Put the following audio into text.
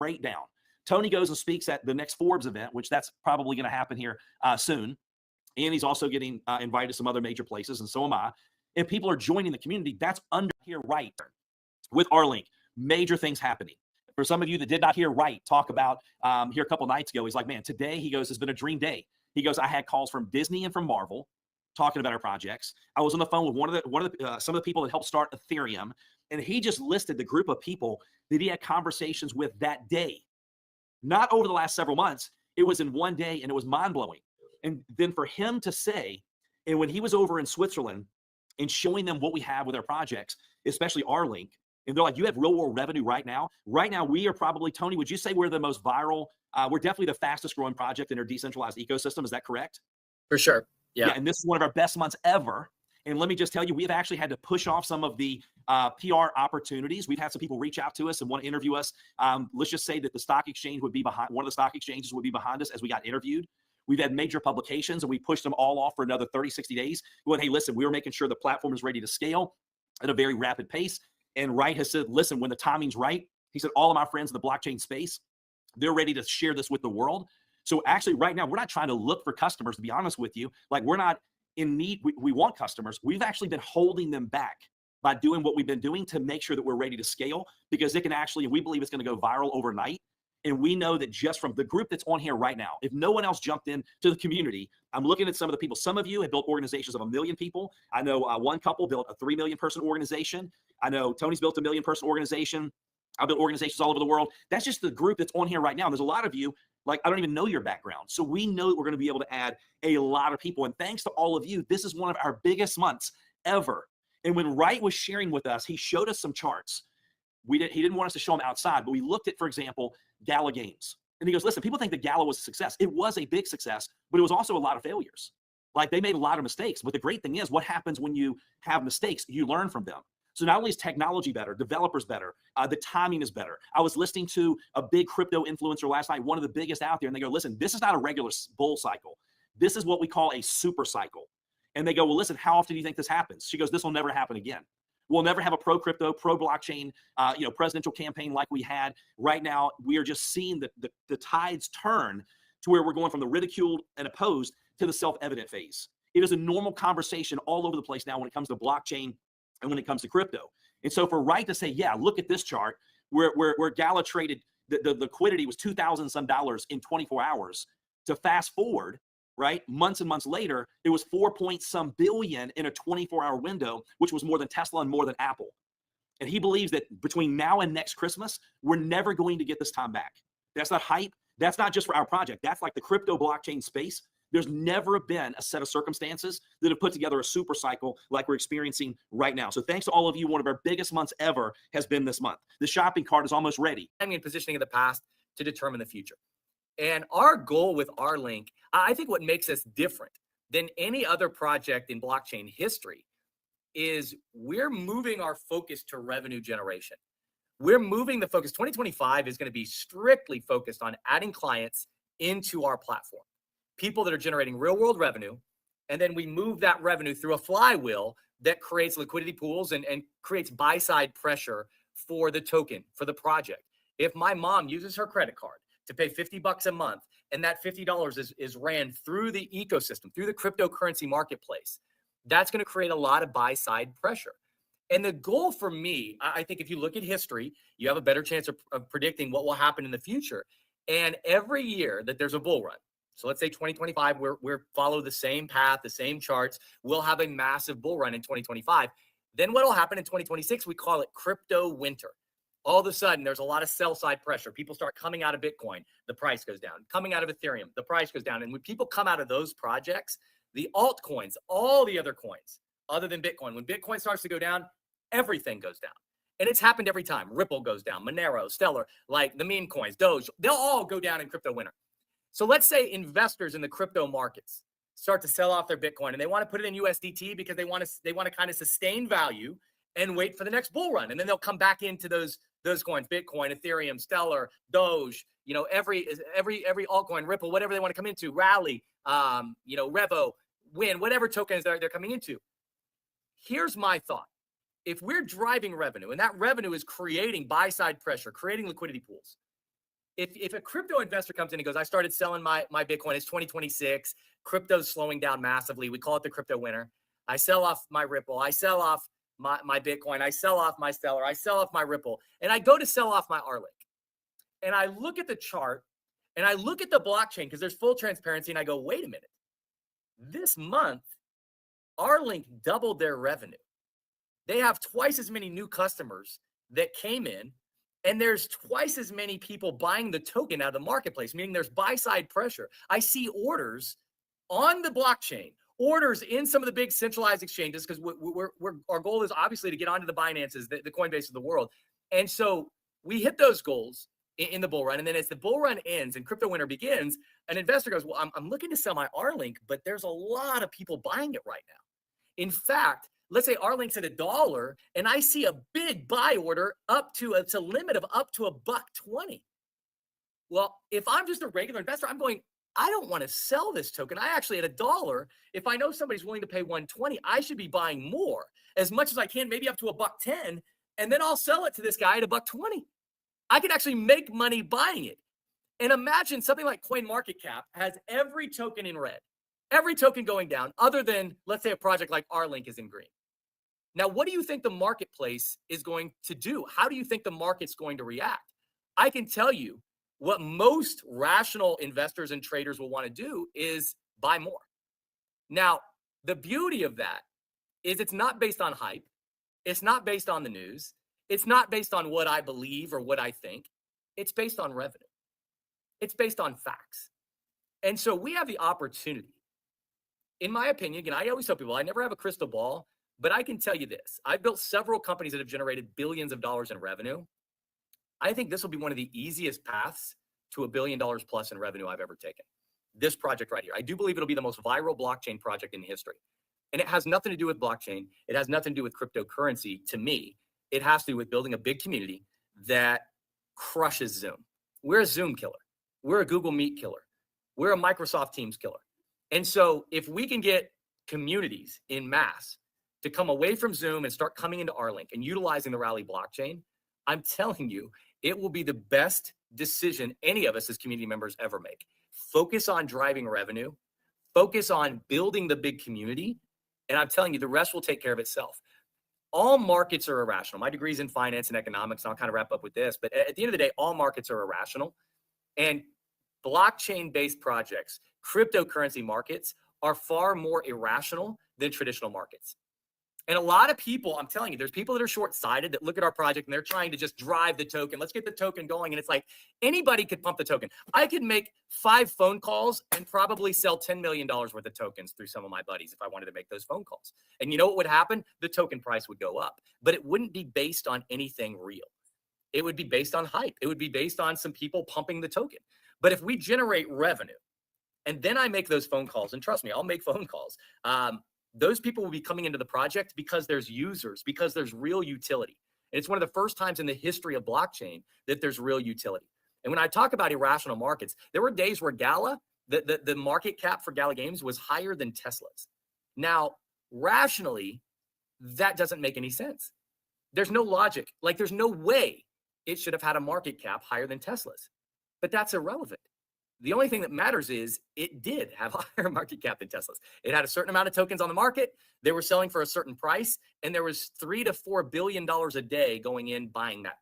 breakdown. Tony goes and speaks at the next Forbes event, which that's probably going to happen here soon. And he's also getting invited to some other major places, and so am I. And people are joining the community. That's under here right with Rlink. Major things happening. For some of you that did not hear Wright talk about here a couple nights ago, he's like, man, today, he goes, has been a dream day. He goes, I had calls from Disney and from Marvel talking about our projects. I was on the phone with some of the people that helped start Ethereum, and he just listed the group of people that he had conversations with that day. Not over the last several months. It was in one day, and it was mind-blowing. And then for him to say, and when he was over in Switzerland and showing them what we have with our projects, especially Rlink, and they're like, you have real world revenue right now. Right now, we are probably, Tony, would you say we're the most viral? We're definitely the fastest growing project in our decentralized ecosystem. Is that correct? For sure. Yeah. And this is one of our best months ever. And let me just tell you, we've actually had to push off some of the PR opportunities. We've had some people reach out to us and want to interview us. Let's just say that the stock exchange would be behind, one of the stock exchanges would be behind us as we got interviewed. We've had major publications, and we pushed them all off for another 30, 60 days. We went, hey, listen, we were making sure the platform is ready to scale at a very rapid pace. And Wright has said, listen, when the timing's right, he said, all of my friends in the blockchain space, they're ready to share this with the world. So actually right now, we're not trying to look for customers, to be honest with you. Like, we're not in need. We want customers. We've actually been holding them back by doing what we've been doing to make sure that we're ready to scale, because it can actually, we believe it's going to go viral overnight. And we know that just from the group that's on here right now, if no one else jumped in to the community, I'm looking at some of the people. Some of you have built organizations of 1 million people. I know one couple built a 3 million person organization. I know Tony's built a 1 million person organization. I've built organizations all over the world. That's just the group that's on here right now. There's a lot of you, like, I don't even know your background. So we know that we're going to be able to add a lot of people. And thanks to all of you, this is one of our biggest months ever. And when Wright was sharing with us, he showed us some charts. He didn't want us to show them outside, but we looked at, for example, Gala Games. And he goes, listen, people think that Gala was a success. It was a big success, but it was also a lot of failures. Like, they made a lot of mistakes. But the great thing is, what happens when you have mistakes? You learn from them. So not only is technology better, developers better, the timing is better. I was listening to a big crypto influencer last night, one of the biggest out there, and they go, listen, this is not a regular bull cycle. This is what we call a super cycle. And they go, well, listen, how often do you think this happens? She goes, this will never happen again. We'll never have a pro-crypto, pro-blockchain, presidential campaign like we had. Right now, we are just seeing the tides turn to where we're going from the ridiculed and opposed to the self-evident phase. It is a normal conversation all over the place now when it comes to blockchain and when it comes to crypto. And so for Wright to say, yeah, look at this chart where Gala traded, the liquidity was $2,000 some in 24 hours, to fast forward, right? Months and months later, it was 4 point some billion in a 24-hour window, which was more than Tesla and more than Apple. And he believes that between now and next Christmas, we're never going to get this time back. That's not hype. That's not just for our project. That's like the crypto blockchain space. There's never been a set of circumstances that have put together a super cycle like we're experiencing right now. So thanks to all of you. One of our biggest months ever has been this month. The shopping cart is almost ready. I mean, positioning of the past to determine the future. And our goal with Rlink, I think what makes us different than any other project in blockchain history is we're moving our focus to revenue generation. We're moving the focus. 2025 is going to be strictly focused on adding clients into our platform, people that are generating real world revenue. And then we move that revenue through a flywheel that creates liquidity pools and creates buy side pressure for the token, for the project. If my mom uses her credit card to pay $50 a month, and that $50 is ran through the ecosystem, through the cryptocurrency marketplace, that's going to create a lot of buy-side pressure. And the goal for me, I think if you look at history, you have a better chance of predicting what will happen in the future. And every year that there's a bull run, so let's say 2025, we're follow the same path, the same charts, we'll have a massive bull run in 2025. Then what will happen in 2026, we call it crypto winter. All of a sudden, there's a lot of sell side pressure. People start coming out of Bitcoin, the price goes down. Coming out of Ethereum, the price goes down. And when people come out of those projects, the altcoins, all the other coins, other than Bitcoin, when Bitcoin starts to go down, everything goes down. And it's happened every time. Ripple goes down, Monero, Stellar, like the meme coins, Doge, they'll all go down in crypto winter. So let's say investors in the crypto markets start to sell off their Bitcoin and they want to put it in USDT because they want to kind of sustain value and wait for the next bull run. And then they'll come back into those coins, Bitcoin, Ethereum, Stellar, Doge, every altcoin, Ripple, whatever they want to come into, Rally, Revo, Win, whatever tokens they're coming into. Here's my thought. If we're driving revenue and that revenue is creating buy-side pressure, creating liquidity pools, if a crypto investor comes in and goes, I started selling my Bitcoin, it's 2026, crypto's slowing down massively. We call it the crypto winter. I sell off my Ripple. I sell off my Bitcoin. I sell off my Stellar. I sell off my Ripple. And I go to sell off my Rlink. And I look at the chart and I look at the blockchain because there's full transparency. And I go, wait a minute. This month, Rlink doubled their revenue. They have twice as many new customers that came in. And there's twice as many people buying the token out of the marketplace, meaning there's buy-side pressure. I see orders on the blockchain, orders in some of the big centralized exchanges, because our goal is obviously to get onto the Binances, the Coinbase of the world. And so we hit those goals in the bull run. And then as the bull run ends and crypto winter begins, an investor goes, well, I'm looking to sell my Rlink, but there's a lot of people buying it right now. In fact, let's say Rlink's at $1 and I see a big buy order it's a limit of up to $1.20. Well, if I'm just a regular investor, I'm going, I don't want to sell this token. I actually at $1, if I know somebody's willing to pay $1.20, I should be buying more as much as I can, maybe up to $1.10, and then I'll sell it to this guy at $1.20. I can actually make money buying it. And imagine something like CoinMarketCap has every token in red, every token going down, other than, let's say, a project like Rlink is in green. Now, what do you think the marketplace is going to do? How do you think the market's going to react? I can tell you what most rational investors and traders will want to do is buy more. Now, the beauty of that is it's not based on hype. It's not based on the news. It's not based on what I believe or what I think. It's based on revenue. It's based on facts. And so we have the opportunity, in my opinion, again, I always tell people I never have a crystal ball, but I can tell you this. I've built several companies that have generated billions of dollars in revenue. I think this will be one of the easiest paths to $1 billion plus in revenue I've ever taken. This project right here. I do believe it'll be the most viral blockchain project in history. And it has nothing to do with blockchain. It has nothing to do with cryptocurrency to me. It has to do with building a big community that crushes Zoom. We're a Zoom killer. We're a Google Meet killer. We're a Microsoft Teams killer. And so if we can get communities in mass to come away from Zoom and start coming into Rlink and utilizing the Rally blockchain, I'm telling you, it will be the best decision any of us as community members ever make. Focus on driving revenue, focus on building the big community, and I'm telling you, the rest will take care of itself. All markets are irrational. My degree's in finance and economics, and I'll kind of wrap up with this, but at the end of the day, all markets are irrational. And blockchain-based projects, cryptocurrency markets are far more irrational than traditional markets. And a lot of people, I'm telling you, there's people that are short-sighted that look at our project and they're trying to just drive the token. Let's get the token going. And it's like anybody could pump the token. I could make 5 phone calls and probably sell $10 million worth of tokens through some of my buddies if I wanted to make those phone calls. And you know what would happen? The token price would go up, but it wouldn't be based on anything real. It would be based on hype. It would be based on some people pumping the token. But if we generate revenue and then I make those phone calls, and trust me, I'll make phone calls, those people will be coming into the project because there's users, because there's real utility. And it's one of the first times in the history of blockchain that there's real utility. And when I talk about irrational markets, there were days where Gala, the market cap for Gala Games was higher than Tesla's. Now, rationally, that doesn't make any sense. There's no logic. Like there's no way it should have had a market cap higher than Tesla's. But that's irrelevant. The only thing that matters is it did have a higher market cap than Tesla's. It had a certain amount of tokens on the market. They were selling for a certain price, and there was $3 to $4 billion a day going in buying that